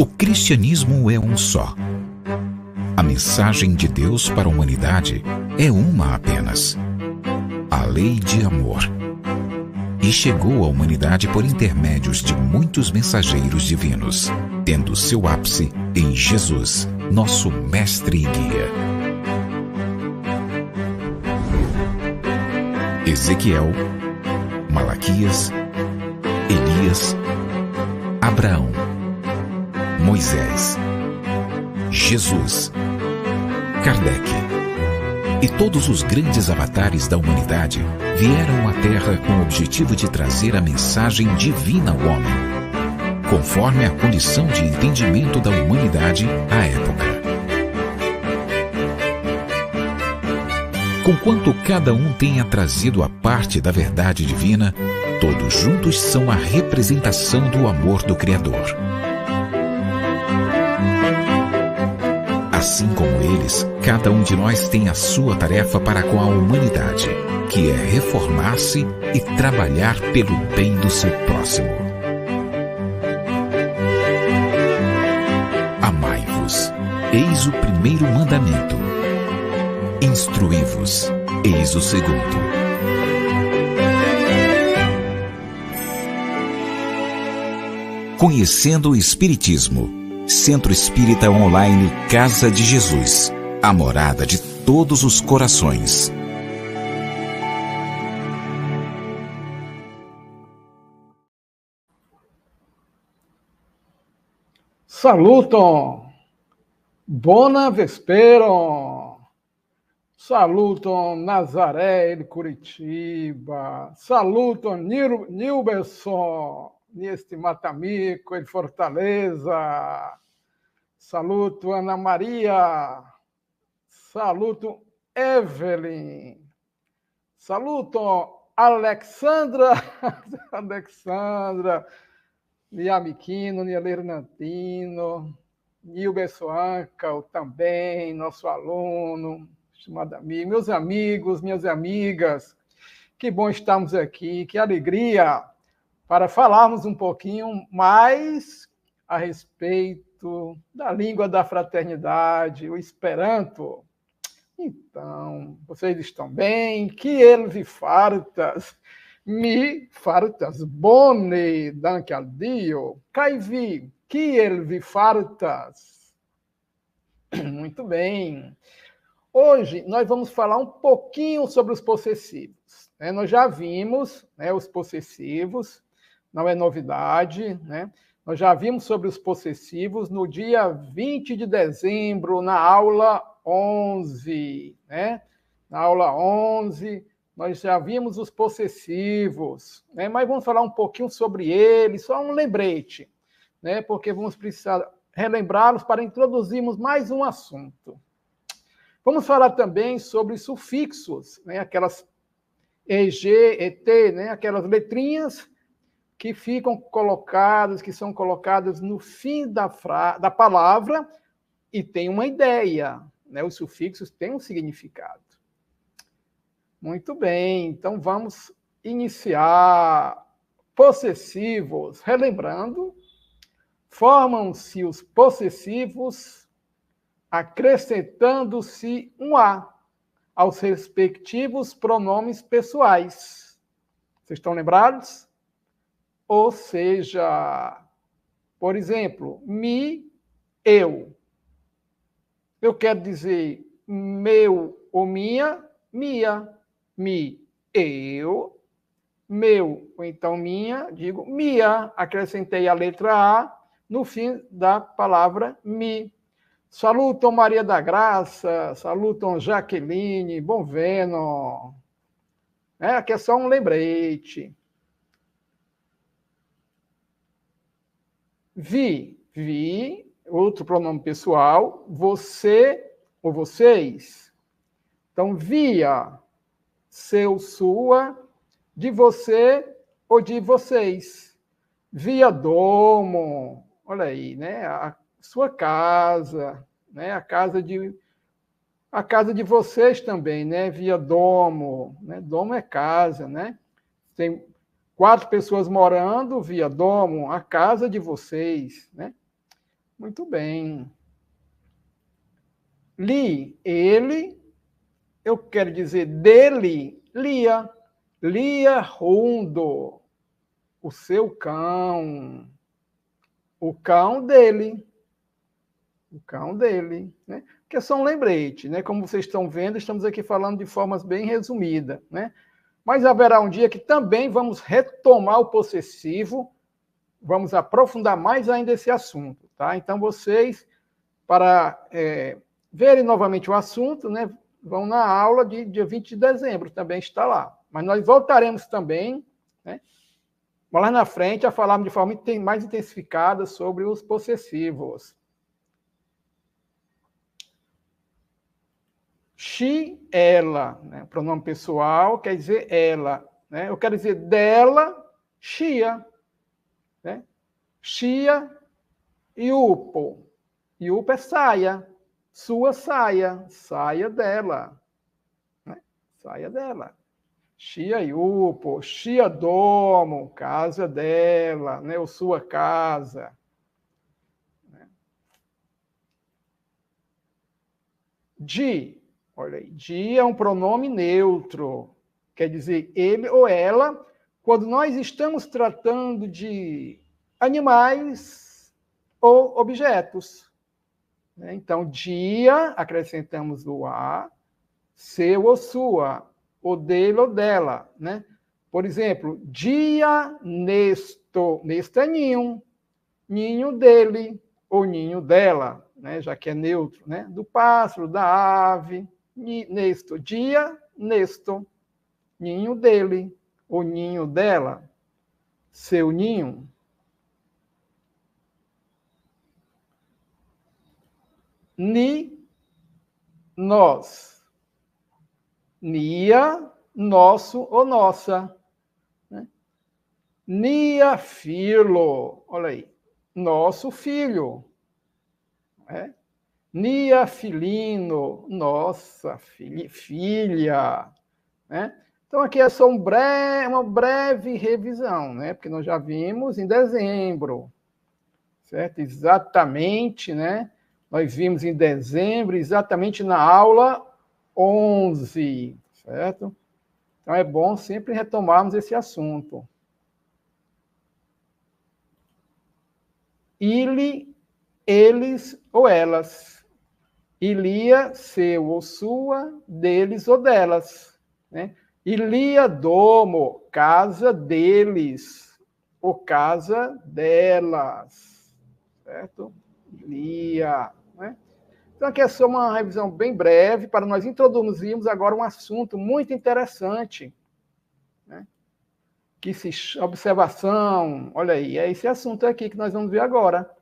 O cristianismo é um só. A mensagem de Deus para a humanidade é uma apenas: a lei de amor. E chegou à humanidade por intermédios de muitos mensageiros divinos, tendo seu ápice em Jesus, nosso mestre e guia. Ezequiel, Malaquias, Elias, Abraão, Moisés, Jesus, Kardec e todos os grandes avatares da humanidade vieram à Terra com o objetivo de trazer a mensagem divina ao homem, conforme a condição de entendimento da humanidade à época. Conquanto cada um tenha trazido a parte da verdade divina, todos juntos são a representação do amor do Criador. Assim como eles, cada um de nós tem a sua tarefa para com a humanidade, que é reformar-se e trabalhar pelo bem do seu próximo. Amai-vos, eis o primeiro mandamento. Instruí-vos, eis o segundo. Conhecendo o Espiritismo. Centro Espírita Online Casa de Jesus, a morada de todos os corações. Saluton, bona vesperon, saluton Nazaré de Curitiba, saluton Nilberson, neste Matamico, em Fortaleza. Saluto Ana Maria. Saluto Evelyn. Saluto Alexandra. Alexandra. Niamiquino, Nialernantino. Nilberson Ancal também, nosso aluno, estimado amigo. Meus amigos, minhas amigas, que bom estarmos aqui, que alegria para falarmos um pouquinho mais a respeito da língua da fraternidade, o Esperanto. Então, vocês estão bem? Que eles e fartas, mi fartas, bone, danke al Dio, caivi, que eles e fartas. Muito bem. Hoje nós vamos falar um pouquinho sobre os possessivos. Nós já vimos os possessivos, não é novidade, né? Nós já vimos sobre os possessivos no dia 20 de dezembro, na aula 11, né? Na aula 11, nós já vimos os possessivos, né? Mas vamos falar um pouquinho sobre eles, só um lembrete, né? Porque vamos precisar relembrá-los para introduzirmos mais um assunto. Vamos falar também sobre os sufixos, né? Aquelas EG, ET, né? Aquelas letrinhas que ficam colocadas, que são colocadas no fim da palavra e tem uma ideia, né? Os sufixos têm um significado. Muito bem, então vamos iniciar. Possessivos, relembrando, formam-se os possessivos acrescentando-se um A aos respectivos pronomes pessoais. Vocês estão lembrados? Ou seja, por exemplo, eu. Eu quero dizer meu ou minha, eu, meu ou então minha, digo minha, acrescentei a letra A no fim da palavra mi. Salutam Maria da Graça, salutam Jaqueline, bom veno. Aqui é só um lembrete. Vi, outro pronome pessoal, você ou vocês. Então, via, seu, sua, de você ou de vocês. Via domo, olha aí, né? A sua casa, né? A casa de vocês também, né? Via domo, né? Domo é casa, né? Tem 4 pessoas morando via domo, a casa de vocês, né? Muito bem. Li, ele, eu quero dizer dele, lia. Lia rundo, o seu cão. O cão dele. O cão dele, né? Que é só um lembrete, né? Como vocês estão vendo, estamos aqui falando de formas bem resumidas, né? Mas haverá um dia que também vamos retomar o possessivo, vamos aprofundar mais ainda esse assunto, tá? Então, vocês, para verem novamente o assunto, né, vão na aula de dia 20 de dezembro, também está lá. Mas nós voltaremos também, né, lá na frente, a falarmos de forma mais intensificada sobre os possessivos. She, ela, né? Pronome pessoal quer dizer ela, né? Eu quero dizer dela, shia, né? Shia, yupo. Yupo é saia, sua saia, saia dela, né? Saia dela. Shia yupo, shia domo, casa dela, né? Ou sua casa. Di, olha aí, di é um pronome neutro, quer dizer ele ou ela, quando nós estamos tratando de animais ou objetos. Então, dia, acrescentamos o a, seu ou sua, ou dele ou dela. Né? Por exemplo, dia nesto, nesto é ninho, ninho dele ou ninho dela. Né, já que é neutro, né, do pássaro, da ave, nesto, dia, nesto, ninho dele, ou ninho dela, seu ninho. Ni, nós. Nia, nosso ou nossa. Né? Nia, filho, olha aí, nosso filho. É? Nia filino, nossa filha. Né? Então, aqui é só uma breve revisão, né? Porque nós já vimos em dezembro, certo? Exatamente, né? Nós vimos em dezembro, exatamente na aula 11, certo? Então, é bom sempre retomarmos esse assunto. Ele, eles ou elas. Ilia, seu ou sua, deles ou delas. Né? Ilia, domo, casa deles, ou casa delas. Certo? Ilia. Né? Então, aqui é só uma revisão bem breve para nós introduzirmos agora um assunto muito interessante. Né? Que se observação, olha aí, é esse assunto aqui que nós vamos ver agora.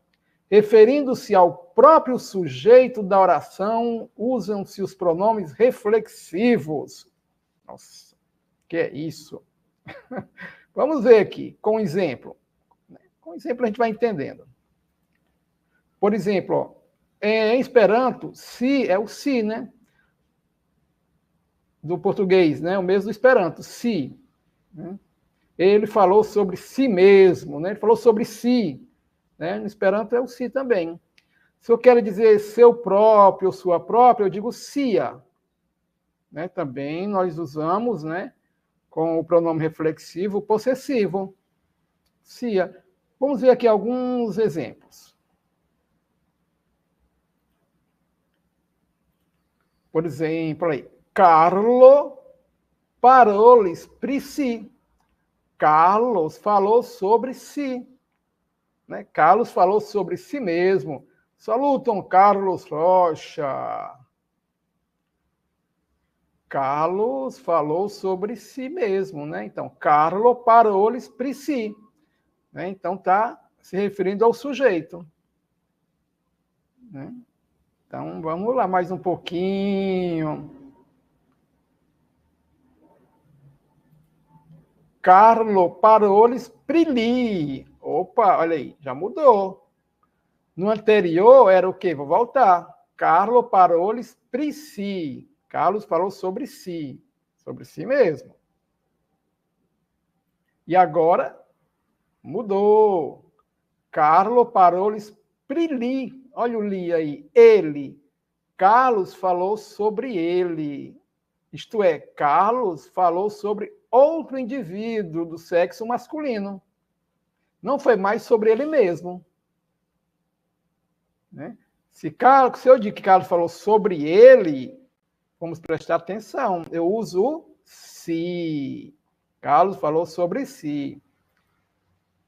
Referindo-se ao próprio sujeito da oração, usam-se os pronomes reflexivos. Nossa, que é isso? Vamos ver aqui, com exemplo. Com exemplo a gente vai entendendo. Por exemplo, em Esperanto, si é o si, né? Do português, né? O mesmo do Esperanto, si. Né? Ele falou sobre si mesmo, né? Ele falou sobre si. Né? No Esperanto é o si também. Se eu quero dizer seu próprio ou sua própria, eu digo sia. Né? Também nós usamos, né, com o pronome reflexivo possessivo. Sia. Vamos ver aqui alguns exemplos. Por exemplo, aí, Carlo parolis pri si. Carlos falou sobre si. Né? Carlos falou sobre si mesmo. Salutam Carlos Rocha. Carlos falou sobre si mesmo, né? Então, Carlo parolis pri si. Né? Então, está se referindo ao sujeito. Né? Então, vamos lá mais um pouquinho. Carlo parolis pri li. Opa, olha aí, já mudou. No anterior era o quê? Vou voltar. Carlo parolis pri si. Carlos falou sobre si mesmo. E agora mudou. Carlo parolis Prili, olha o li aí, ele. Carlos falou sobre ele. Isto é, Carlos falou sobre outro indivíduo do sexo masculino. Não foi mais sobre ele mesmo. Né? Se eu digo que Carlos falou sobre ele, vamos prestar atenção. Eu uso o si. Carlos falou sobre si.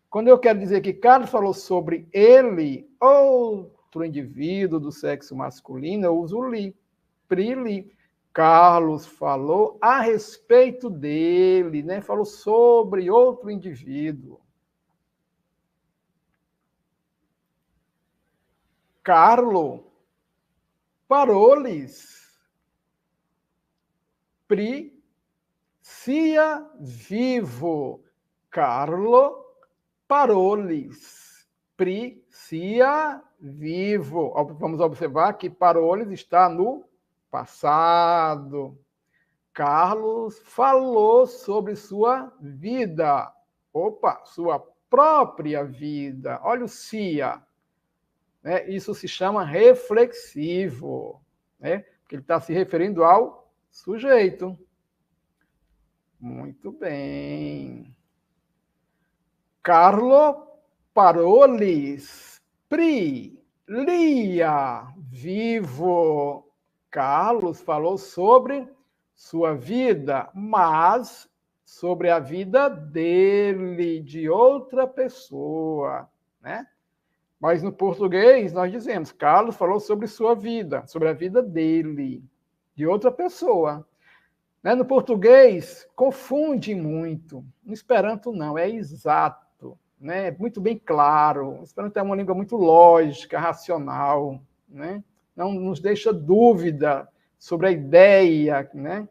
Quando eu quero dizer que Carlos falou sobre ele, outro indivíduo do sexo masculino, eu uso o li. Prili. Carlos falou a respeito dele, né? Falou sobre outro indivíduo. Carlo parou-lhes. Pri sia vivo. Carlo parou-lhes. Pri sia vivo. Vamos observar que parou-lhes está no passado. Carlos falou sobre sua vida. Opa, sua própria vida. Olha o sia. Né? Isso se chama reflexivo. Né? Porque ele está se referindo ao sujeito. Muito bem. Carlo parou-lhes. Pri lia vivo. Carlos falou sobre sua vida, mas sobre a vida dele, de outra pessoa, né? Mas no português nós dizemos, Carlos falou sobre sua vida, sobre a vida dele, de outra pessoa. Né? No português confunde muito. No Esperanto não, é exato, né? Muito bem claro. O Esperanto é uma língua muito lógica, racional, né? Não nos deixa dúvida sobre a ideia, né?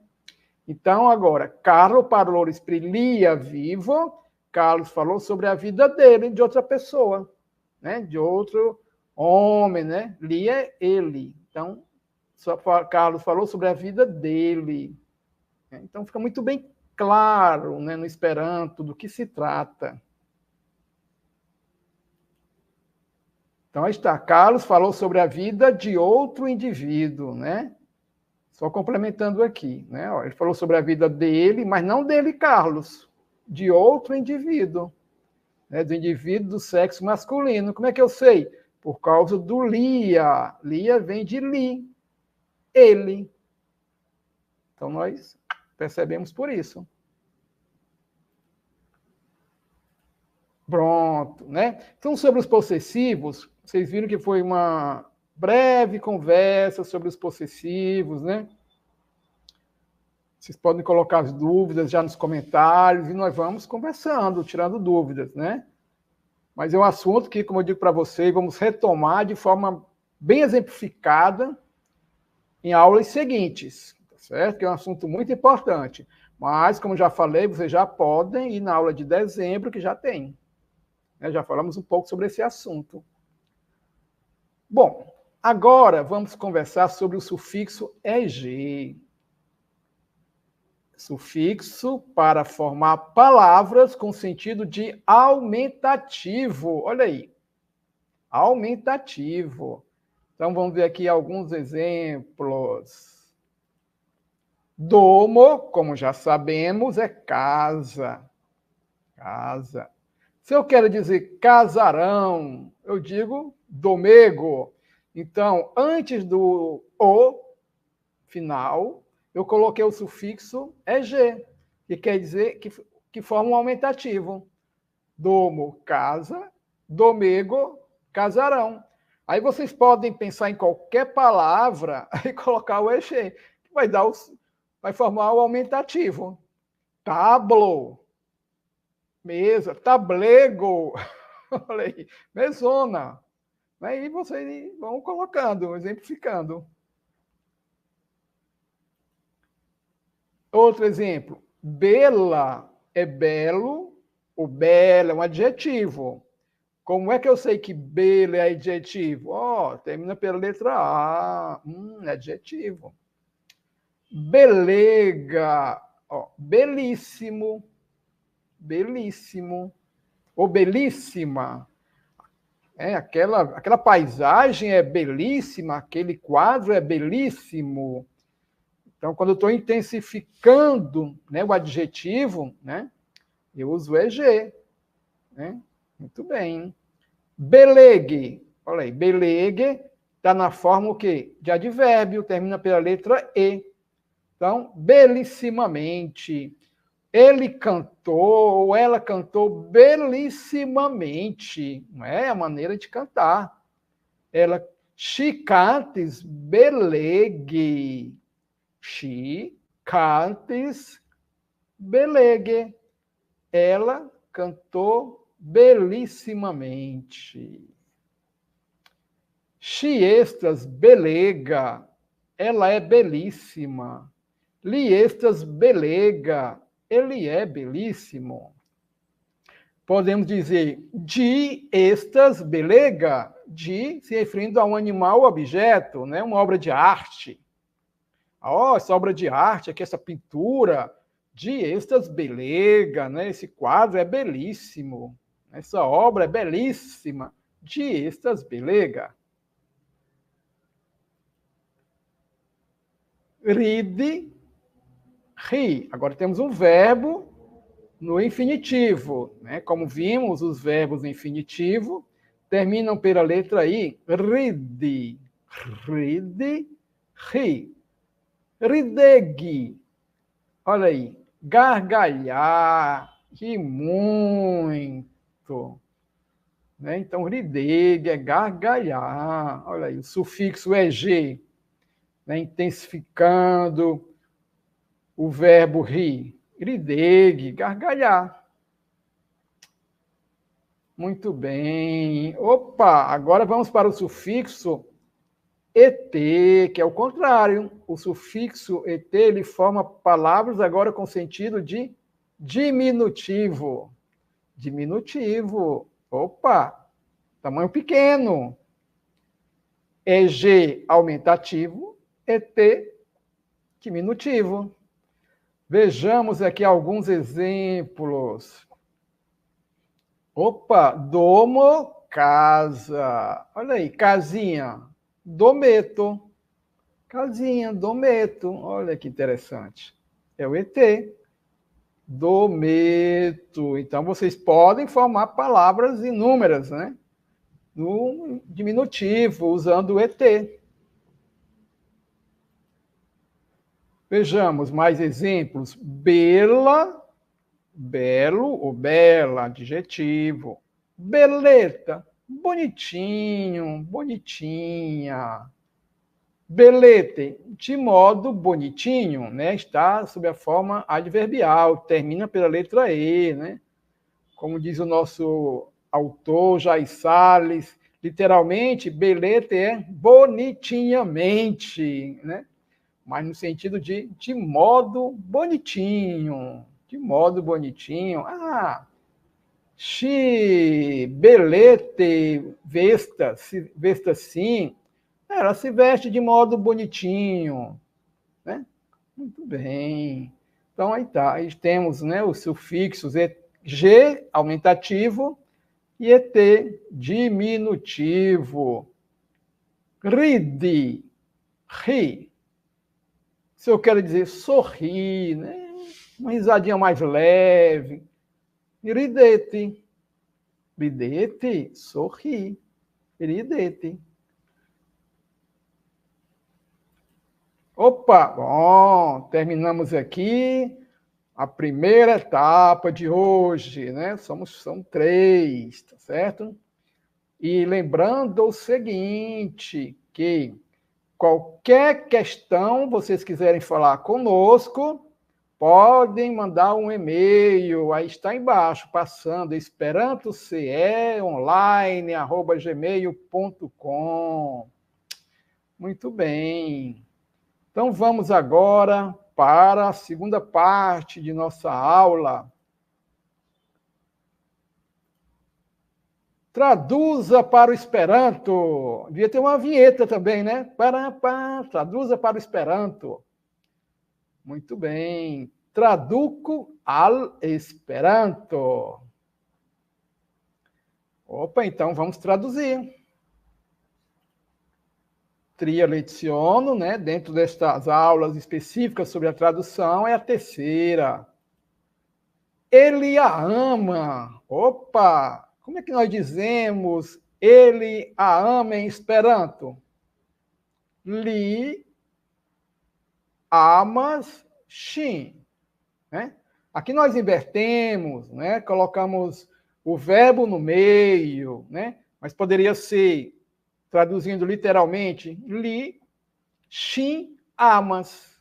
Então, agora, Carlo parou-lhes lia vivo, Carlos falou sobre a vida dele, de outra pessoa, né? De outro homem, né? Lia é ele. Então, Carlos falou sobre a vida dele. Então, fica muito bem claro, né, no Esperanto do que se trata. Então, aí está. Carlos falou sobre a vida de outro indivíduo, né? Só complementando aqui, né? Ele falou sobre a vida dele, mas não dele, Carlos, de outro indivíduo, né? Do indivíduo do sexo masculino. Como é que eu sei? Por causa do lia. Lia vem de li, ele. Então, nós percebemos por isso. Pronto, né? Então, sobre os possessivos, vocês viram que foi uma breve conversa sobre os possessivos, né? Vocês podem colocar as dúvidas já nos comentários e nós vamos conversando, tirando dúvidas, né? Mas é um assunto que, como eu digo para vocês, vamos retomar de forma bem exemplificada em aulas seguintes, tá certo? Que é um assunto muito importante. Mas, como já falei, vocês já podem ir na aula de dezembro, que já tem. Já falamos um pouco sobre esse assunto. Bom, agora vamos conversar sobre o sufixo EG. Sufixo para formar palavras com sentido de aumentativo. Olha aí. Aumentativo. Então, vamos ver aqui alguns exemplos. Domo, como já sabemos, é casa. Casa. Se eu quero dizer casarão, eu digo domego. Então, antes do o final, eu coloquei o sufixo EG, que quer dizer que forma um aumentativo. Domo, casa, domego, casarão. Aí vocês podem pensar em qualquer palavra e colocar o EG, que vai formar o aumentativo. Tablo, mesa, tablego, olha aí, mesona. Aí vocês vão colocando, exemplificando. Outro exemplo, bela é belo, o belo é um adjetivo. Como é que eu sei que belo é adjetivo? Termina pela letra A, é adjetivo. Belega, belíssimo, belíssimo. Ou belíssima. Aquela paisagem é belíssima, aquele quadro é belíssimo. Então, quando eu estou intensificando, né, o adjetivo, né, eu uso EG. Né? Muito bem. Belegue. Olha aí, belegue está na forma o quê? De advérbio, termina pela letra E. Então, belissimamente. Ele cantou, ou ela cantou belissimamente. Não é a maneira de cantar. Ela, she cantes belegue. She cantes belegue. Ela cantou belissimamente. She estas belega. Ela é belíssima. Li estas belega. Ele é belíssimo. Podemos dizer de estas belega. De se referindo a um animal ou objeto, né? Uma obra de arte. Essa obra de arte, aqui, essa pintura de estas belega, né? Esse quadro é belíssimo. Essa obra é belíssima. De estas belega. Ride, ri. Agora temos um verbo no infinitivo. Né? Como vimos, os verbos no infinitivo terminam pela letra I. Ride, ride, ri. Ridegui. Olha aí. Gargalhar, ri muito. Né? Então, rideg é gargalhar. Olha aí, o sufixo EG, né? Intensificando o verbo rir. Rideg, gargalhar. Muito bem. Opa, agora vamos para o sufixo ET, que é o contrário. O sufixo ET, ele forma palavras agora com sentido de diminutivo. Diminutivo. Opa, tamanho pequeno. EG, aumentativo. ET, diminutivo. Vejamos aqui alguns exemplos. Opa, domo, casa. Olha aí, casinha. Dometo. Casinha, dometo. Olha que interessante. É o ET. Dometo. Então, vocês podem formar palavras inúmeras, né? No diminutivo, usando o ET. Vejamos mais exemplos. Bela, belo ou bela, adjetivo. Beleta, bonitinho, bonitinha. Belete, de modo bonitinho, né? Está sob a forma adverbial, termina pela letra E, né? Como diz o nosso autor, Jair Salles, literalmente, belete é bonitinhamente, né? Mas no sentido de modo bonitinho, de modo bonitinho. Belete, vesta sim, ela se veste de modo bonitinho, né? Muito bem. Então, aí tá. Aí temos, né, os sufixos G, aumentativo, e ET, diminutivo. Ride, ri. Se eu quero dizer sorrir, né? Uma risadinha mais leve. Ridete. Ridete, sorri. Ridete. Opa, bom, terminamos aqui a primeira etapa de hoje, né? São 3, tá certo? E lembrando o seguinte, que qualquer questão vocês quiserem falar conosco, podem mandar um e-mail, aí está embaixo, passando, esperantoceonline@gmail.com. Muito bem. Então, vamos agora para a segunda parte de nossa aula. Traduza para o Esperanto. Devia ter uma vinheta também, né? Traduza para o Esperanto. Muito bem. Traduco al Esperanto. Opa, então vamos traduzir. Tria leciono, né? Dentro destas aulas específicas sobre a tradução, é a terceira. Ele a ama. Opa! Como é que nós dizemos ele a ama em Esperanto? Li amas ŝin, né? Aqui nós invertemos, né? Colocamos o verbo no meio, né? Mas poderia ser, traduzindo literalmente, li ŝin amas,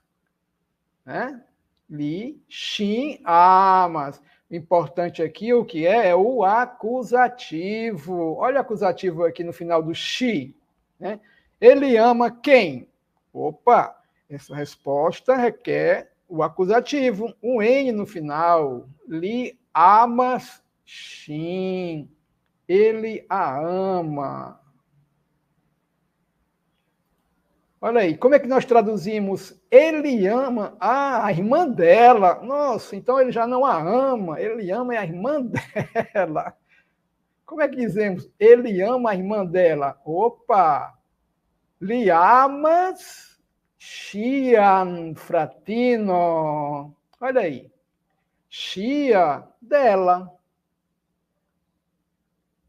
né? Li ŝin amas. O importante aqui, o que é o acusativo. Olha o acusativo aqui no final do ŝi, né? Ele ama quem? Opa! Essa resposta requer o acusativo, um N no final. Li amas ŝin. Ele a ama. Olha aí, como é que nós traduzimos ele ama a irmã dela? Nossa, então ele já não a ama, ele ama a irmã dela. Como é que dizemos ele ama a irmã dela? Opa! Li amas ŝian fratino. Olha aí. Ŝia, dela.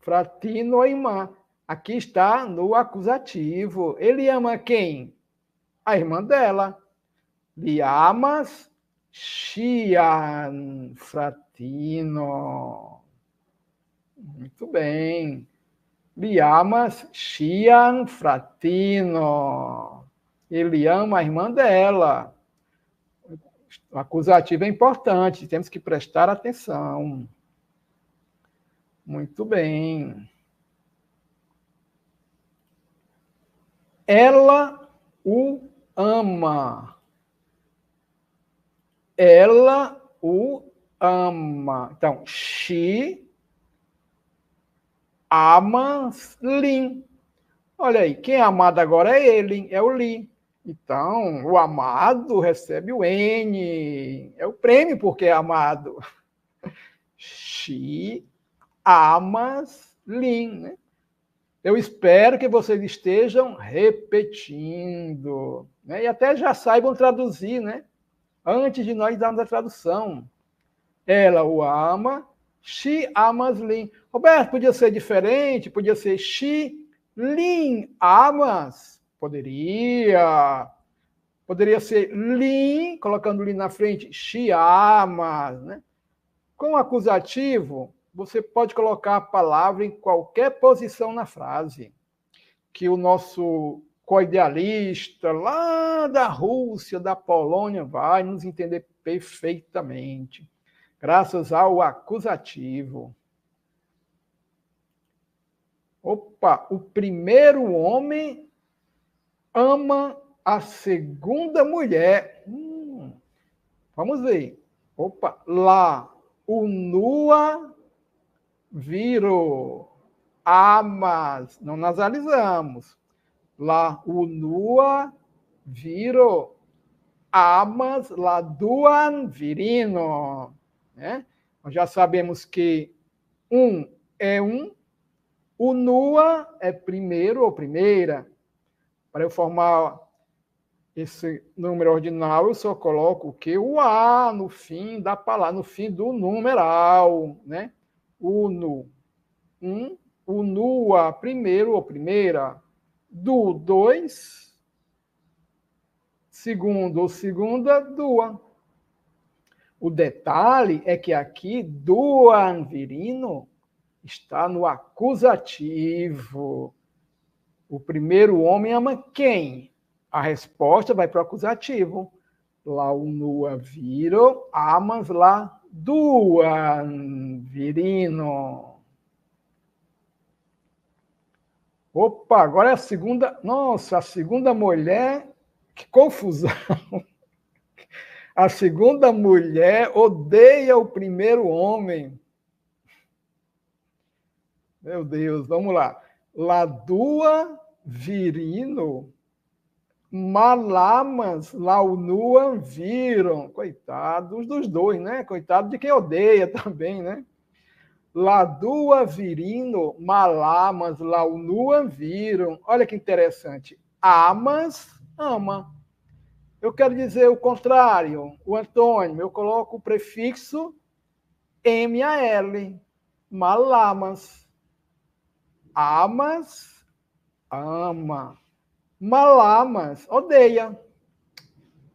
Fratino, irmã. Aqui está no acusativo. Ele ama quem? A irmã dela. Li amas ŝian fratino. Muito bem. Li amas ŝian fratino. Ele ama a irmã dela. O acusativo é importante, temos que prestar atenção. Muito bem. Ela o ama. Ela o ama. Então, she amas Lin. Olha aí, quem é amado agora é ele, é o Li. Então, o amado recebe o N. É o prêmio porque é amado. She amas Lin, né? Eu espero que vocês estejam repetindo, né? E até já saibam traduzir, né? Antes de nós darmos a tradução. Ela o ama, she amas Lin. Roberto, podia ser diferente, podia ser she Lin amas. Poderia ser Lin, colocando Lin na frente, she amas, né? Com o acusativo, você pode colocar a palavra em qualquer posição na frase, que o nosso coidealista lá da Rússia, da Polônia, vai nos entender perfeitamente, graças ao acusativo. Opa, o primeiro homem ama a segunda mulher. Vamos ver. Opa, lá, unua viro, amas, não nasalizamos. Lá, unua viro, amas, lá, duan virino. Né? Nós já sabemos que um é um, unua é primeiro ou primeira. Para eu formar esse número ordinal, eu só coloco o quê? O A no fim da palavra, no fim do numeral, né? Uno, unua, primeiro ou primeira. Do, dois. Segundo ou segunda, dua. O detalhe é que aqui, duan virino, está no acusativo. O primeiro homem ama quem? A resposta vai para o acusativo. Lá unua viro, amas lá duan virino. Opa, agora é a segunda. Nossa, a segunda mulher. Que confusão! A segunda mulher odeia o primeiro homem. Meu Deus, vamos lá. Ladua virino, malamas, launua viram. Coitados dos dois, né? Coitado de quem odeia também, né? lá dua virino, malamas, lá o nuan viram. Olha que interessante. Amas, ama. Eu quero dizer o contrário, o antônimo. Eu coloco o prefixo M-A-L. Malamas. Amas, ama. Malamas, odeia.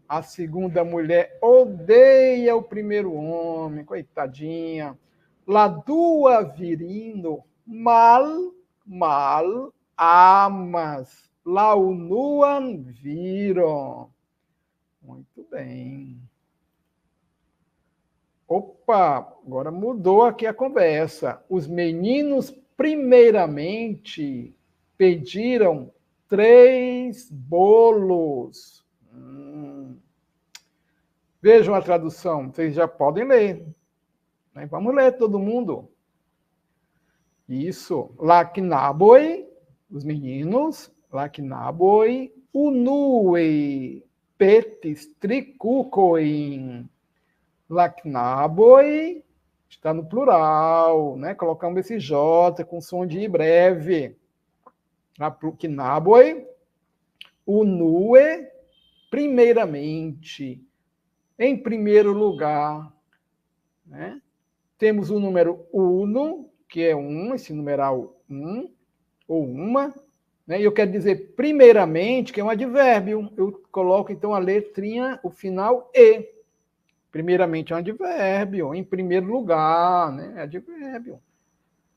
A segunda mulher odeia o primeiro homem, coitadinha. La dua virino, mal, amas. La unuan viram. Muito bem. Opa, agora mudou aqui a conversa. Os meninos, primeiramente, pediram 3 bolos. Vejam a tradução, vocês já podem ler. Vamos ler todo mundo. Isso. Lacnaboi, os meninos. Lacnaboi, unue, petis, tricucoin. Lacnaboi, está no plural, né? Colocamos esse J com som de breve. Lacnaboi, unue, primeiramente, em primeiro lugar, né? Temos o número uno, que é 1, esse numeral 1, ou uma, né? E eu quero dizer primeiramente, que é um advérbio. Eu coloco, então, a letrinha, o final E. Primeiramente é um advérbio, em primeiro lugar, né? É advérbio.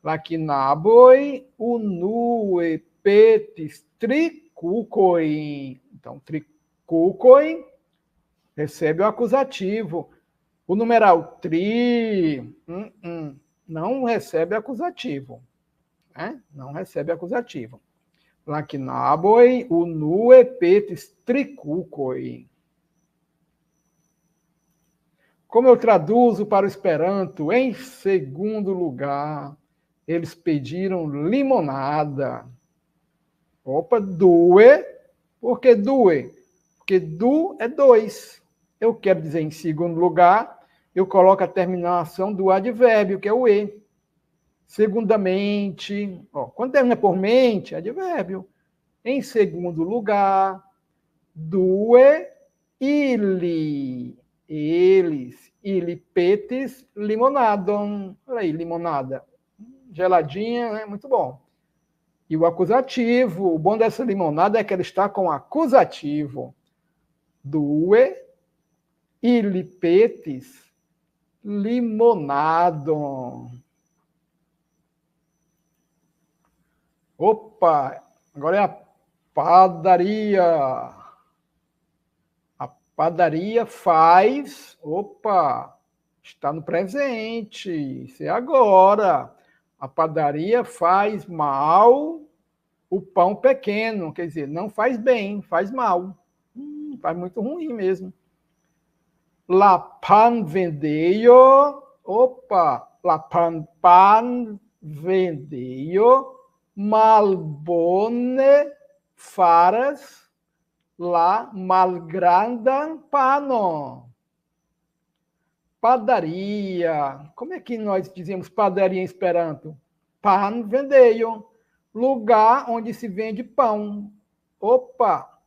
Lacnaboi, unue, petis, tricucoin. Então, tricucoin recebe o acusativo. O numeral tri não recebe acusativo. Né? Não recebe acusativo. Lacnaboi, unue, petis, tricucoin. Como eu traduzo para o Esperanto? Em segundo lugar, eles pediram limonada. Opa, due. Por que due? Porque du é 2. Eu quero dizer, em segundo lugar, eu coloco a terminação do advérbio, que é o E. Segundamente, quando termina por mente, advérbio. Em segundo lugar, due, ili, eles, ili petis, limonadam. Olha aí, limonada. Geladinha, né? Muito bom. E o acusativo, o bom dessa limonada é que ela está com acusativo. Due, ili petis, limonadam. Opa, agora é a padaria. A padaria faz, está no presente, isso é agora. A padaria faz mal o pão pequeno, quer dizer, não faz bem, faz mal. Faz muito ruim mesmo. La pan vendeio, la pan vendeio, malbone faras, la malgranda pano. Padaria. Como é que nós dizemos padaria em Esperanto? Pan vendeio. Lugar onde se vende pão.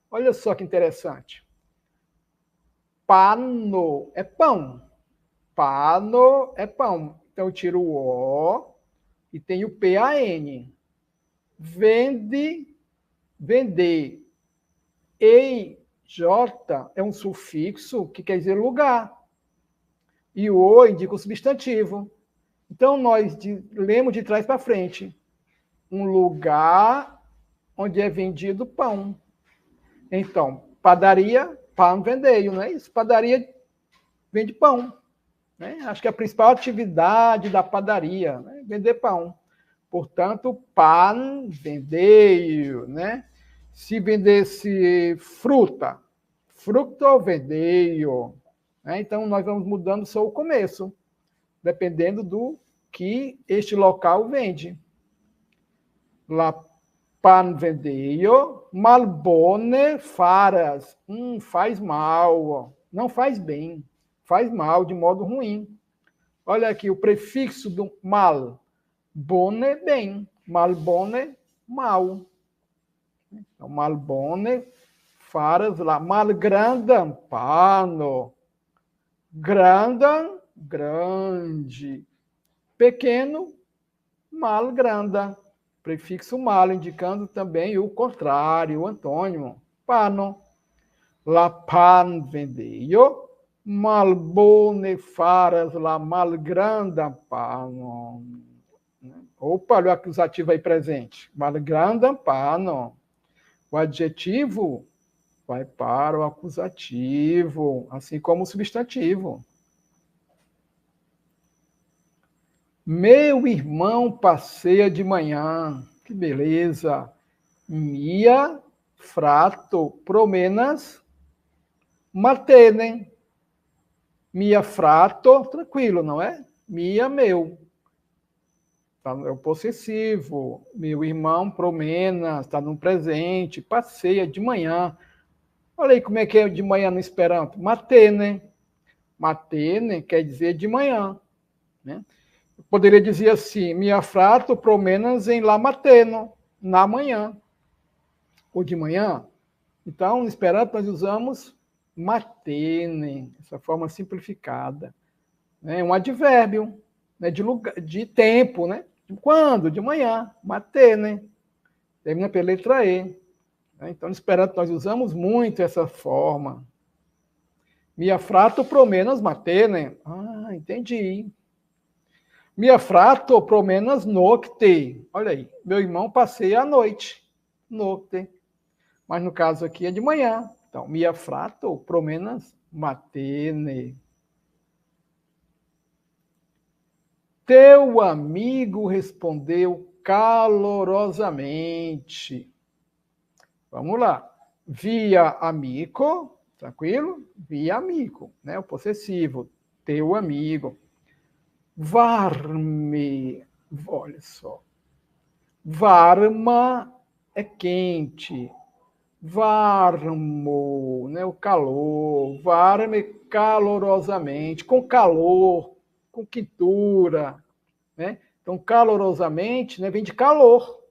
Olha só que interessante. Pano é pão. Pano é pão. Então eu tiro o O e tenho o PAN. Vende, vender. EJ é um sufixo que quer dizer lugar. E o O indica o substantivo. Então, nós lemos de trás para frente. Um lugar onde é vendido pão. Então, padaria, pão vendeio, não é isso? Padaria vende pão. Né? Acho que é a principal atividade da padaria, né? Vender pão. Portanto, pan vendeio, né? Se vendesse fruta, fruto vendeio. Né? Então, nós vamos mudando só o começo, dependendo do que este local vende. La pan vendeio, malbone faras. Faz mal, não faz bem, faz mal de modo ruim. Olha aqui o prefixo do mal. Bone, bem. Malbone, mal. Então, malbone, faras lá. Malgrandam, pano. Grandam, grande. Pequeno, malgranda. Prefixo mal, indicando também o contrário, o antônimo. Pano. La pan vendeio, malbone faras la malgranda pano. Opa, olha o acusativo aí presente. Malgranda pano. O adjetivo vai para o acusativo, assim como o substantivo. Meu irmão passeia de manhã. Que beleza. Mia frato promenas matene. Mia frato, tranquilo, não é? Mia, meu. Tá, é o possessivo. Meu irmão promenas, está no presente, passeia de manhã. Olha aí como é que é de manhã no Esperanto. Matene. Matene quer dizer de manhã. Né? Eu poderia dizer assim, mia frato promenas em la mateno, na manhã. Ou de manhã. Então, no Esperanto nós usamos matene, essa forma simplificada. É um advérbio, né, de, lugar, de tempo, né? Quando? De manhã, matene. Termina pela letra E. Então, no Esperanto nós usamos muito essa forma. Mia frato promenas matene. Ah, entendi. Mia frato promenas nocte. Olha aí, meu irmão passeia à noite. Nocte. Mas no caso aqui é de manhã. Então, mia frato promenas matene. Teu amigo respondeu calorosamente. Vamos lá. Via amigo, tranquilo? Via amigo, né? O possessivo. Teu amigo. Varme. Olha só. Varma é quente. Varmo, né? O calor. Varme calorosamente. Com calor. Com quintura. Né? Então, calorosamente, né? Vem de calor.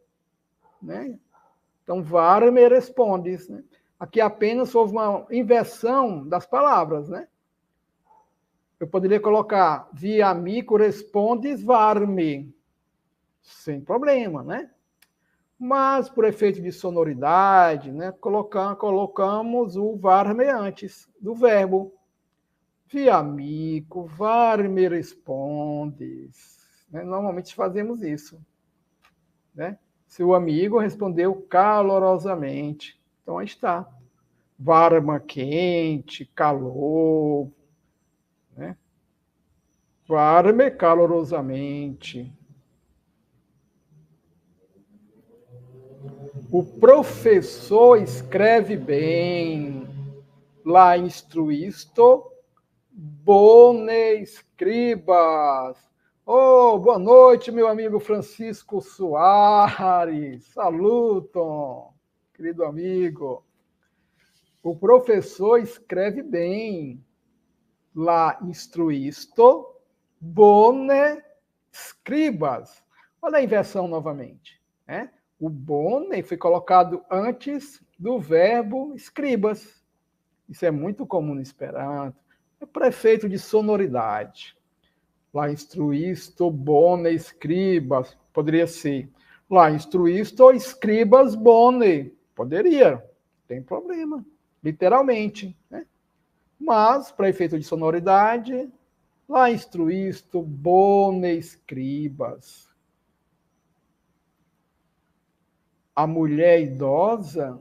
Né? Então, varme respondes. Né? Aqui apenas houve uma inversão das palavras. Né? Eu poderia colocar via amigo respondes varme. Sem problema, né? Mas, por efeito de sonoridade, né, colocamos o varme antes do verbo. Via amigo, varme respondes. Né? Normalmente fazemos isso. Né? Seu amigo respondeu calorosamente. Então, aí está. Varma quente, calor. Né? Varme calorosamente. O professor escreve bem. Lá instruisto, bone escribas. Oh, boa noite, meu amigo Francisco Soares. Saluton, querido amigo. O professor escreve bem. Lá instruisto, bone escribas. Olha a inversão novamente. Né? O bone foi colocado antes do verbo escribas. Isso é muito comum no Esperanto. É por efeito de sonoridade. Lá instruisto, bone, escribas. Poderia ser. Lá instruisto, escribas, bone. Poderia. Tem problema. Literalmente. Né? Mas, para efeito de sonoridade, lá instruisto, bone, escribas. A mulher idosa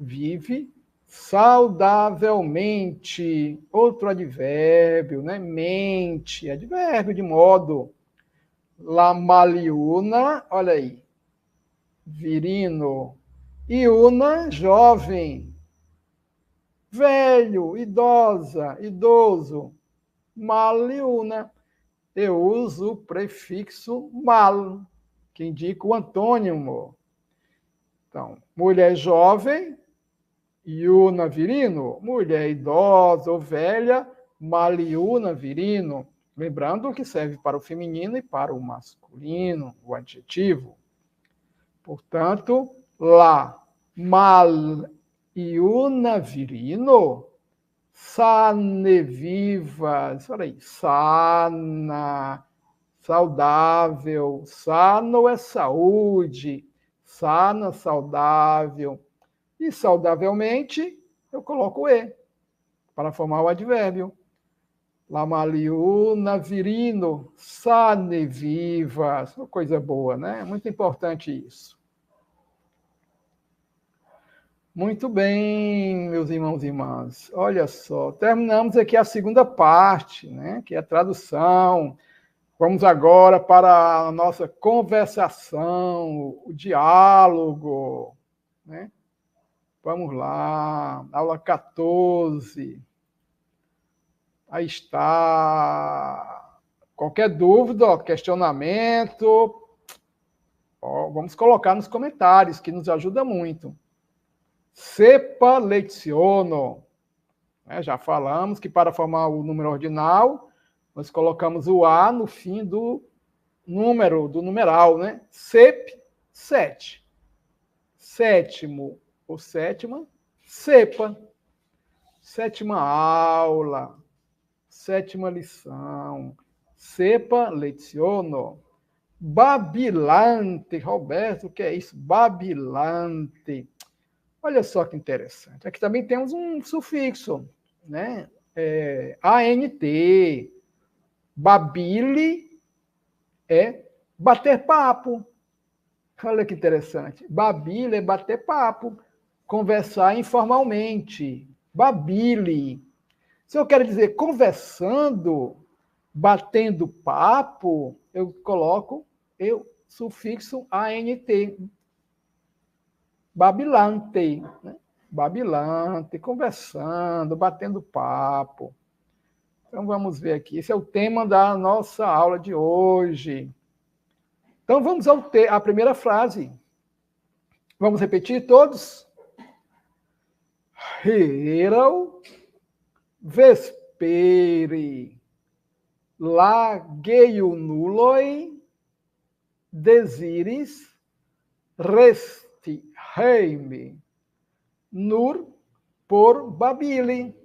vive saudavelmente. Outro advérbio, né? Mente, advérbio de modo. La maliuna, olha aí, virino. Iuna, jovem. Velho, idosa, idoso. Maliuna. Eu uso o prefixo mal, que indica o antônimo. Então, mulher jovem, iuna virino, mulher idosa ou velha, maliuna virino. Lembrando que serve para o feminino e para o masculino, o adjetivo. Portanto, lá, mal iuna virino, sane vivas, olha aí, sana, saudável, sano é saúde, sana, saudável, e saudavelmente eu coloco e, para formar o advérbio. Lamaliuna virino, sane vivas, uma coisa boa, né? É muito importante isso. Muito bem, meus irmãos e irmãs. Olha só, terminamos aqui a segunda parte, né? Que é a tradução. Vamos agora para a nossa conversação, o diálogo, né? Vamos lá, aula 14. Aí está. Qualquer dúvida, questionamento, vamos colocar nos comentários, que nos ajuda muito. Sepa leziono. Já falamos que para formar o número ordinal, nós colocamos o A no fim do número, do numeral, né? Sep, 7. Sétimo ou sétima, sepa. Sétima aula. Sétima lição. Sepa leziono. Babilante. Roberto, o que é isso? Babilante. Olha só que interessante. Aqui também temos um sufixo, né? ANT. Babile é bater papo. Olha que interessante. Babile é bater papo. Conversar informalmente. Babile. Se eu quero dizer conversando, batendo papo, eu coloco o sufixo ANT. Babilante, né? Babilante, conversando, batendo papo. Então vamos ver aqui. Esse é o tema da nossa aula de hoje. Então vamos à primeira frase. Vamos repetir todos? Hierau vespere lageiunuloi desiris resti heime nur por babile.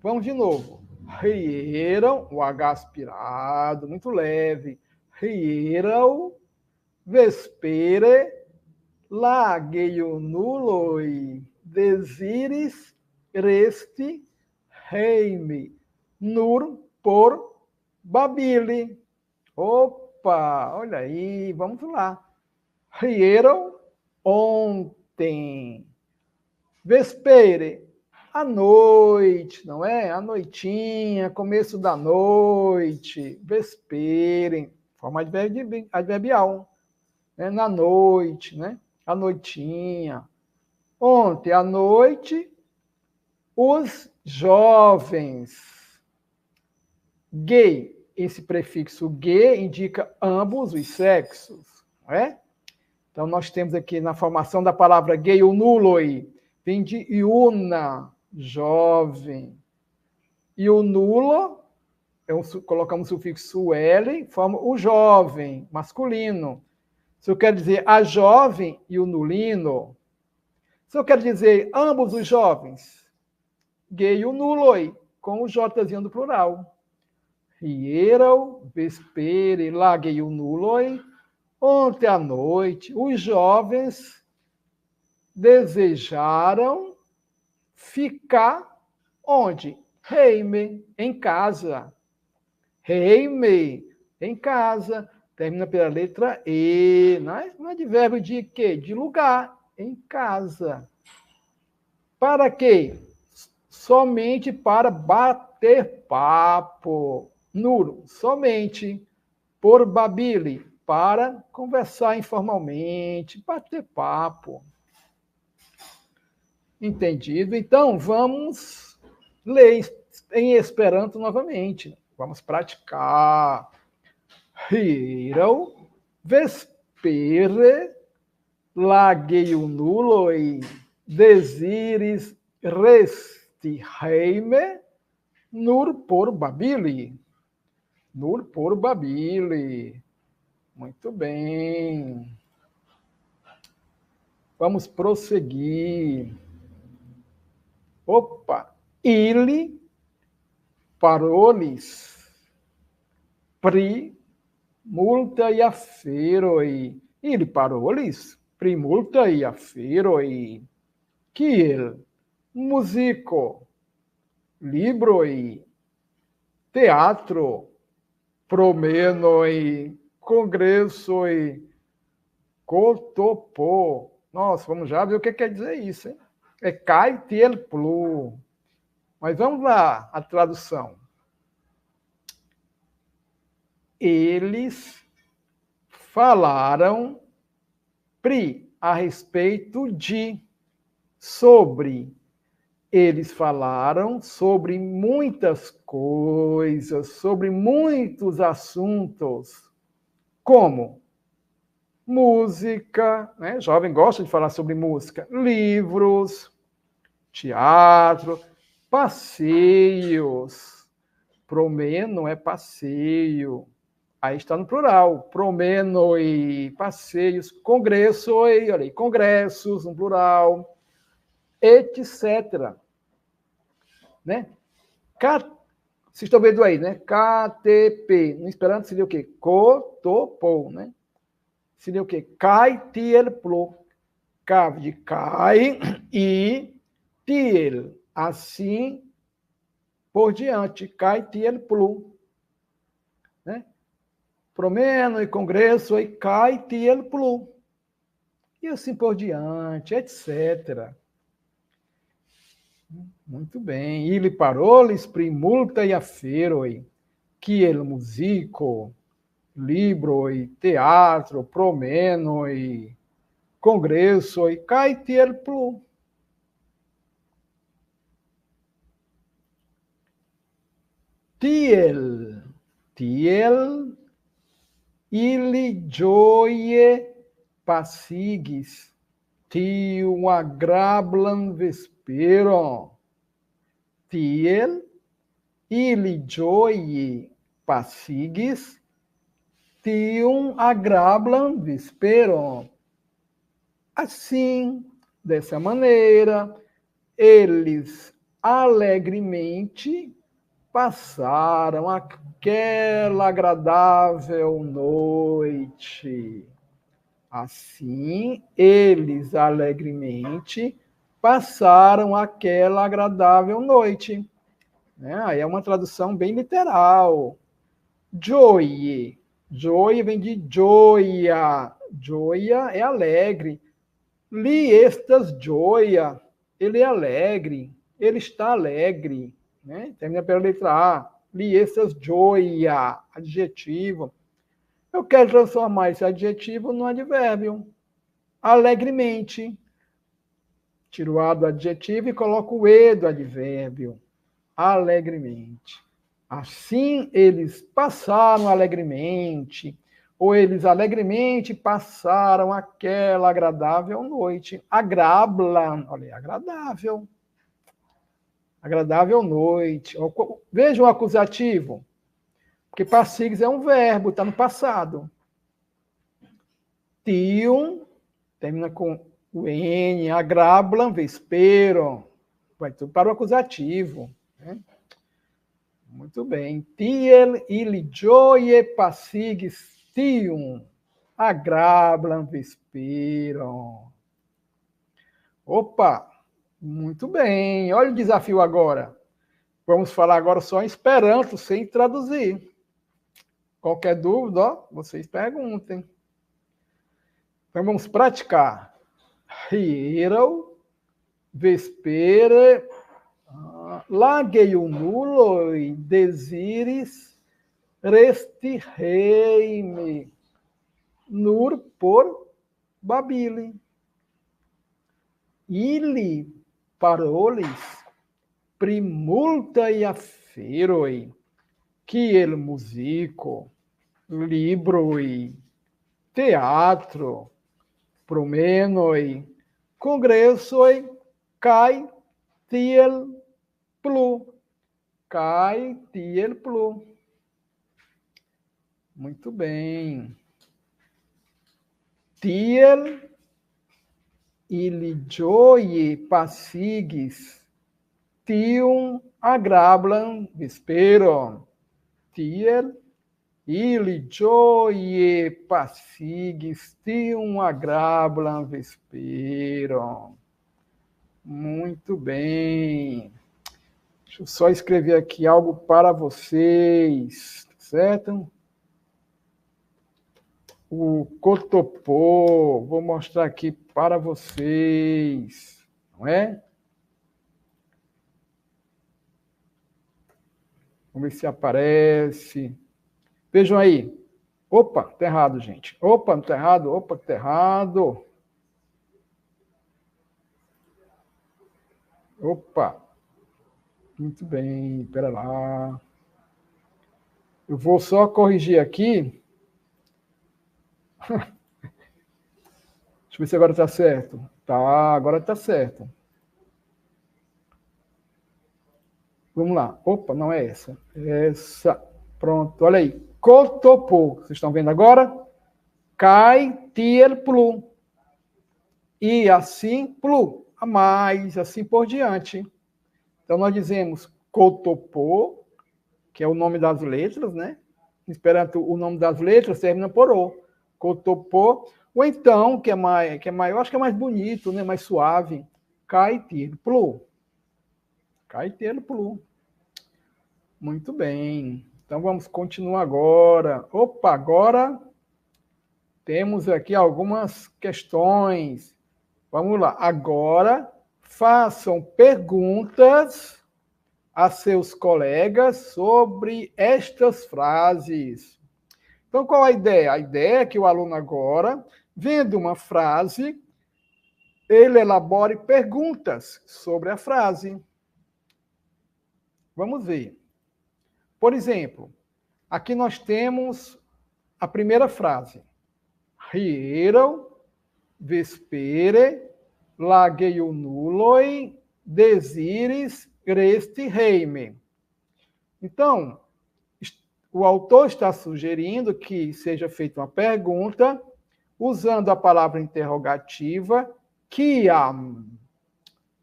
Vamos de novo. Rieram, o H aspirado, muito leve. Rieram vespere lageiunuloi desiris resti heime nur por babile. Opa, olha aí, vamos lá. Rieram ontem. Vespere, à noite, não é? À noitinha, começo da noite. Vespere, forma adverbial. Né? Na noite, né? À noitinha. Ontem, à noite, os jovens. Gay, esse prefixo gay indica ambos os sexos, não é? Então, nós temos aqui na formação da palavra geiunuloi, vem de iuna, jovem. E o nulo, colocamos o sufixo L, forma o jovem, masculino. Se eu quero dizer a jovem e o nulino, se eu quero dizer ambos os jovens, geiunuloi, com o Jzinho do plural. Hierau, vespere, lageiunuloi. Ontem à noite, os jovens desejaram ficar onde? Heime, em casa. Heime, em casa. Termina pela letra E. Não é de verbo de quê? De lugar, em casa. Para quê? Somente para bater papo. Nur, somente. Por babile, para conversar informalmente, bater papo. Entendido? Então, vamos ler em Esperanto novamente. Vamos praticar. Hierau vespere lageiunuloi desiris resti heime nur por babili. nur por babile. Muito bem. Vamos prosseguir. Opa! Ili parolis pri multa e aferoi. Ili parolis pri multa e aferoi. Kiel musico, libroi, teatro, promenoi, congressoi, cotopo. Nossa, vamos já ver o que quer dizer isso, hein? É cai tiel plu. Mas vamos lá, a tradução. Eles falaram a respeito de, sobre. Eles falaram sobre muitas coisas, sobre muitos assuntos, como música, né? Jovem gosta de falar sobre música, livros, teatro, passeios. Promeno é passeio. Aí está no plural. Promeno e passeios. Congresso, olha aí, congressos no plural, etc. Né? Vocês estão vendo aí, né? KTP. No esperanto seria o quê? Cotopo, né? Seria o quê? Cai, tiel, plo. Cave de cai e tiel. Assim por diante. Cai, tiel, plo. Né? Promeno e congresso e cai, tiel, plo. E assim por diante, etc. Muito bem. Ili parolis primulta e aferoi, kiel musico, libroi, teatro, promenoi, congressoi, kai tiel plu. Tiel, ili gioie passigis, tium agrablam vesperon. Tiel, ili gioie passigis, tium agrablam vesperon. Assim, dessa maneira, eles alegremente passaram aquela agradável noite. Assim, eles alegremente passaram aquela agradável noite. Aí é uma tradução bem literal. Gioie. Gioie vem de gioia. Gioia é alegre. Li estas gioia. Ele é alegre. Ele está alegre. Né? Termina pela letra A. Li estas gioia. Adjetivo. Eu quero transformar esse adjetivo num advérbio. Alegremente. Tiro o A do adjetivo e coloco o E do advérbio. Alegremente. Assim eles passaram alegremente, ou eles alegremente passaram aquela agradável noite. Agrablam, olha, agradável. Agradável noite. Veja o acusativo, porque passigis é um verbo, está no passado. Tium, termina com o N, agrablam, vesperam. Vai tudo para o acusativo. Né? Muito bem. Tiel ili gioie passigis tium, agrablam, vesperam. Opa! Muito bem. Olha o desafio agora. Vamos falar agora só em Esperanto, sem traduzir. Qualquer dúvida, ó, vocês perguntem. Então vamos praticar. Hiero, vespere, lageu nuloi, desiris, restireime, nur por babile. Ili parolis primulta e aferoi, kiel musico, libroi, teatro, promenoi, congressoi, kai tiel plu. Kai tiel plu. Muito bem. Tiel ili gioie pasigis, tium agrablam vesperon. Tiel ili gioie pasigis, tium agrablam vesperon. Muito bem. Deixa eu só escrever aqui algo para vocês, certo? O cotopô, vou mostrar aqui para vocês, não é? Vamos ver se aparece. Vejam aí. Opa, tá errado, gente. Opa, tá errado. Opa, tá errado. Opa. Muito bem, espera lá. Eu vou só corrigir aqui. Deixa eu ver se agora está certo. Tá, agora está certo. Vamos lá. Opa, não é essa. Essa. Pronto, olha aí. Cotopô. Vocês estão vendo agora? Cai, tier, plu. E assim, plu. A mais, assim por diante. Então, nós dizemos cotopô, que é o nome das letras, né? Em Esperanto, o nome das letras termina por o. Cotopô. Ou então, que é maior, acho que é mais bonito, né? Mais suave. Cai, tier, plu. Caetano Plu. Muito bem. Então vamos continuar agora. Opa, agora temos aqui algumas questões. Vamos lá. Agora façam perguntas a seus colegas sobre estas frases. Então qual a ideia? A ideia é que o aluno agora, vendo uma frase, ele elabore perguntas sobre a frase. Vamos ver. Por exemplo, aqui nós temos a primeira frase. Hiero, vespere, lageu nuloi, desiris, resti heime. Então, o autor está sugerindo que seja feita uma pergunta usando a palavra interrogativa kiam.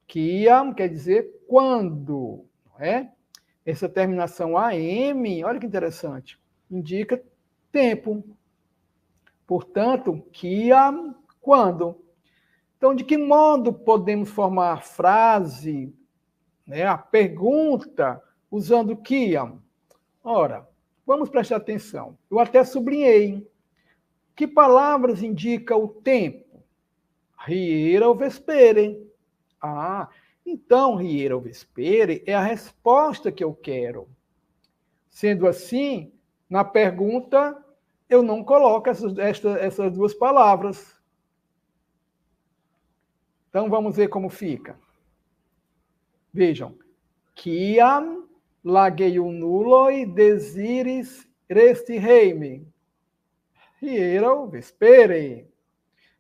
Kiam quer dizer quando, não é? Essa terminação AM, olha que interessante, indica tempo. Portanto, kiam, quando. Então, de que modo podemos formar a frase, né, a pergunta, usando kiam? Ora, vamos prestar atenção. Eu até sublinhei. Que palavras indicam o tempo? Hiera ou vespere. Então, hiera ou vespere é a resposta que eu quero. Sendo assim, na pergunta, eu não coloco essas duas palavras. Então, vamos ver como fica. Vejam. Kiam lageu nuloi desiris resti heime. Hiera ou vespere.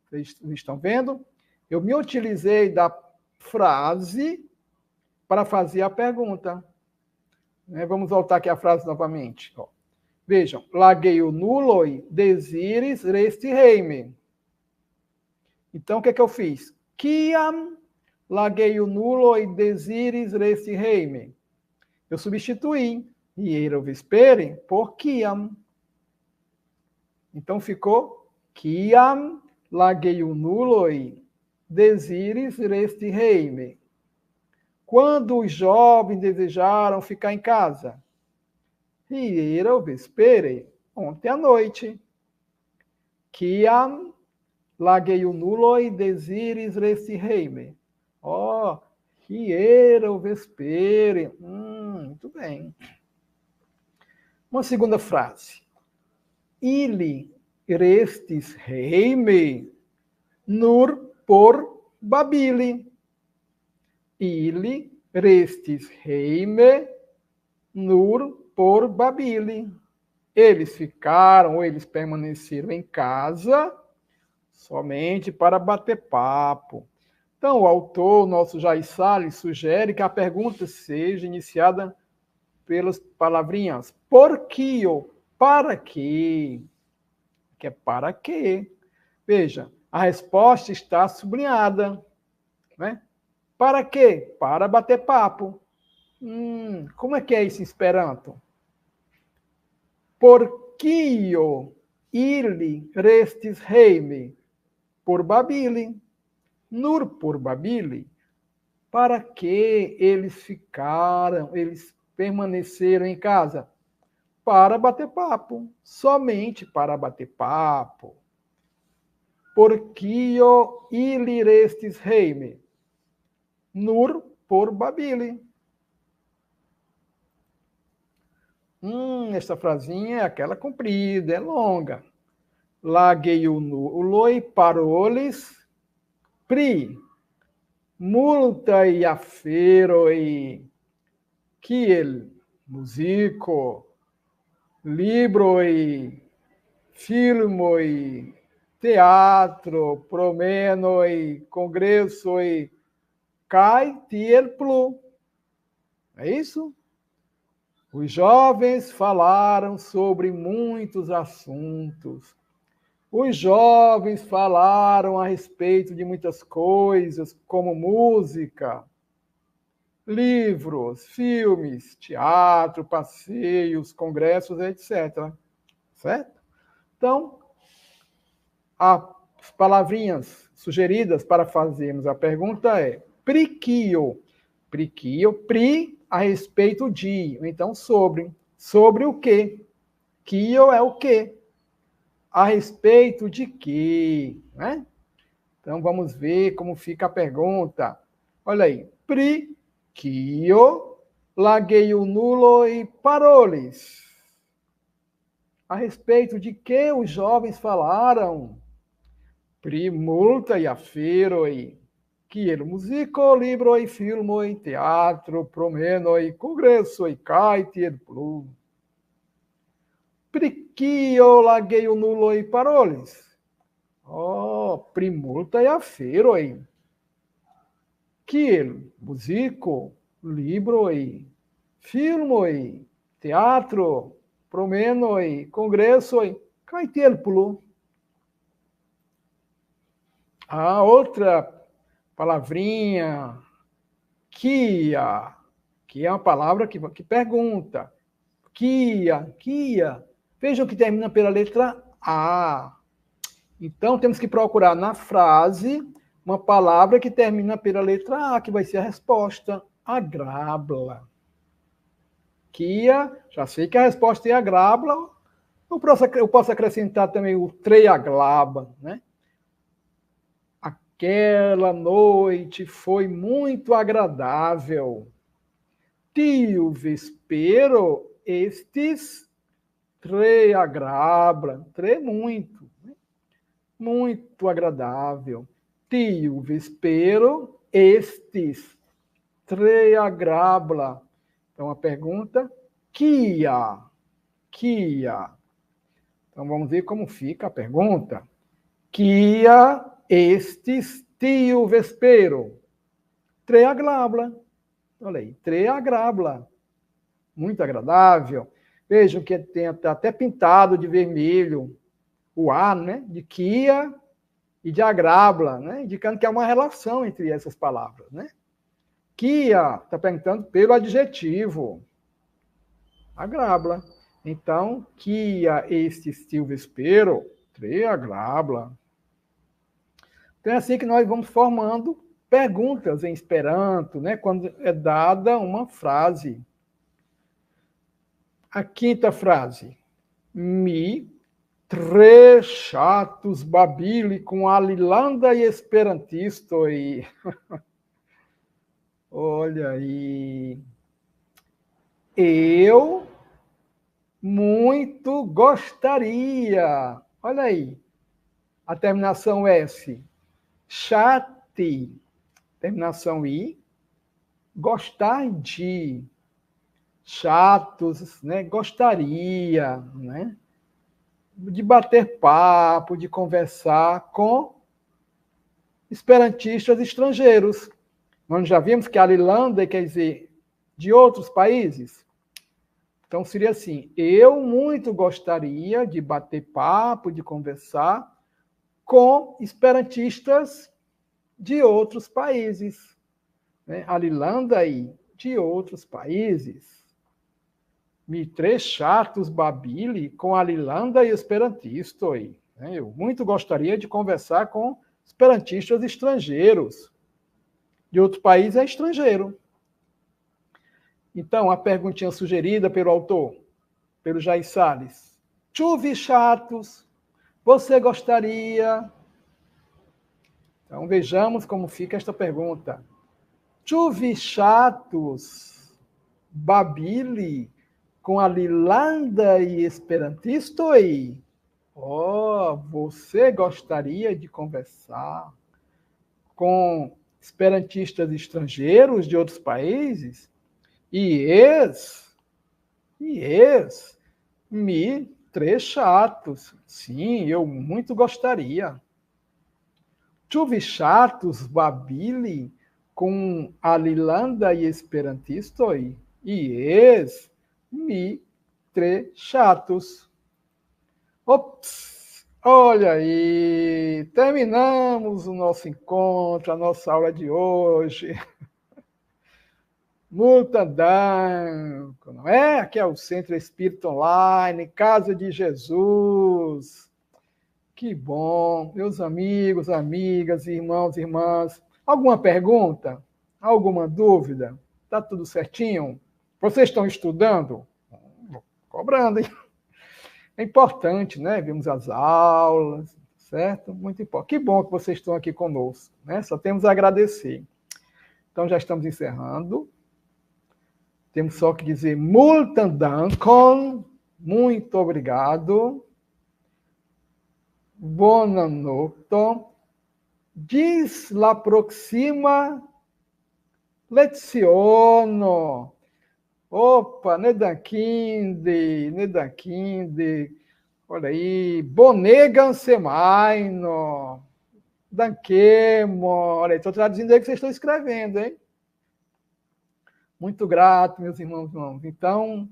Vocês estão vendo? Eu me utilizei da frase para fazer a pergunta. Vamos voltar aqui a frase novamente. Vejam, lageu nuloi desiris resti heime. Então, o que é que eu fiz? Kiam lageu nuloi desiris resti heime. Eu substituí hiera vespere por kiam. Então, ficou kiam lageu nuloi desiris resti heime. Quando os jovens desejaram ficar em casa? Hiera vespere, ontem à noite. Kiam lageu nuloi desiris resti heime. Hiera vespere. Muito bem. Uma segunda frase. Ili restis heime nur por babili. Ili restis heime nur por babili. Eles ficaram ou eles permaneceram em casa somente para bater papo. Então, o autor, nosso Jair Salles, sugere que a pergunta seja iniciada pelas palavrinhas por quio para quê? Que é para quê? Veja, a resposta está sublinhada, né? Para quê? Para bater papo. Como é que é isso em Esperanto? Por kio ili restis heime? Por babili. Nur por babili. Para que eles permaneceram em casa? Para bater papo. Somente para bater papo. Por kio ili restis heime? Nur por babili. Essa frasinha é aquela comprida, é longa. Lagei o loi parolis pri multai aferoi kiel musico libroi filmoi teatro promenoi congressoi kai tiel plu. É isso? Os jovens falaram sobre muitos assuntos. Os jovens falaram a respeito de muitas coisas, como música, livros, filmes, teatro, passeios, congressos, etc. Certo? Então, as palavrinhas sugeridas para fazermos a pergunta é priquio. Priquio, pri, a respeito de, então sobre. Sobre o quê? Quio é o quê? A respeito de quê? Né? Então, vamos ver como fica a pergunta. Olha aí. Pri, quio, lagueio nulo e parolis. A respeito de que os jovens falaram? Pri multa e aferoi. Kiel musico, libro e filmo e teatro, promeno e congresso e caite e plu. Priquio lagueio nulo e parolis. Primulta e aferoi. Kiel musico, libro e filmo e teatro, promeno e congresso e caite e plu. A outra palavrinha, kia, que é uma palavra que pergunta. Kia. Vejam que termina pela letra A. Então, temos que procurar na frase uma palavra que termina pela letra A, que vai ser a resposta. Agrábla. Kia, já sei que a resposta é agrábla. Eu posso acrescentar também o treiaglaba, né? Aquela noite foi muito agradável. Tio vespero estes tre agrabla, tre muito, né? Muito agradável. Tio vespero estes tre agrabla. Então a pergunta, kia. Então vamos ver como fica a pergunta. Kia estes tio vespero? Tre agrabla. Olha aí, tre agrabla. Muito agradável. Vejam que tem até pintado de vermelho o A, né? De kia e de agrabla, né? Indicando que há uma relação entre essas palavras, né? Kia está perguntando pelo adjetivo. Agrabla. Então, kia estes tio vespero? Tre agrabla. Então é assim que nós vamos formando perguntas em Esperanto, né? Quando é dada uma frase. A quinta frase. Mi tre chatus babili com alilanda e esperantisto. E... Olha aí. Eu muito gostaria. Olha aí. A terminação S. Chate, terminação I, gostar de, chatos, né? Gostaria, né? De bater papo, de conversar com esperantistas estrangeiros. Nós já vimos que a Alilanda quer dizer de outros países. Então, seria assim: eu muito gostaria de bater papo, de conversar com esperantistas de outros países, né? Alilandai de outros países. Mi três chatos babili com Alilanda e esperantisto aí. Eu muito gostaria de conversar com esperantistas estrangeiros. De outro país é estrangeiro. Então, a perguntinha sugerida pelo autor, pelo Jair Salles. Chuvi chatos, você gostaria? Então, vejamos como fica esta pergunta. Chuvi chatos, babili, com Alilanda e esperantisto aí? Você gostaria de conversar com esperantistas estrangeiros de outros países? Mi três chatos. Sim, eu muito gostaria. Chuvi chatos, babili, com Alilanda e esperantisto aí? Mi três chatos. Ops, olha aí, terminamos o nosso encontro, a nossa aula de hoje. Mutandanco, não é? Aqui é o Centro Espírita Online, Casa de Jesus. Que bom, meus amigos, amigas, irmãos, irmãs. Alguma pergunta? Alguma dúvida? Tá tudo certinho? Vocês estão estudando? Cobrando, hein? É importante, né? Vimos as aulas, certo? Muito importante. Que bom que vocês estão aqui conosco, né? Só temos a agradecer. Então, já estamos encerrando. Temos só que dizer multandankon, muito obrigado. Buonanotte. Diz la proxima leziono. Opa, Nedankinde. Olha aí, Bonegan Semaino. Danquemo. Olha aí, estou traduzindo aí que vocês estão escrevendo, hein? Muito grato, meus irmãos. Então,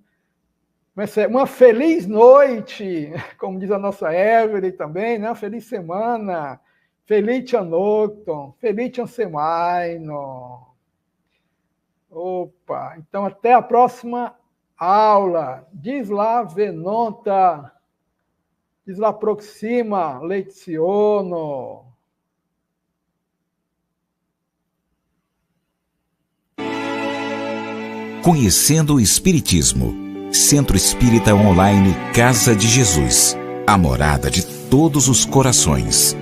uma feliz noite, como diz a nossa Evelyn também, né? Uma feliz semana. Feliz anocton, feliz semaino. Opa, então até a próxima aula. Diz lá venonta, diz lá proxima leziono. Conhecendo o Espiritismo. Centro Espírita Online Casa de Jesus. A morada de todos os corações.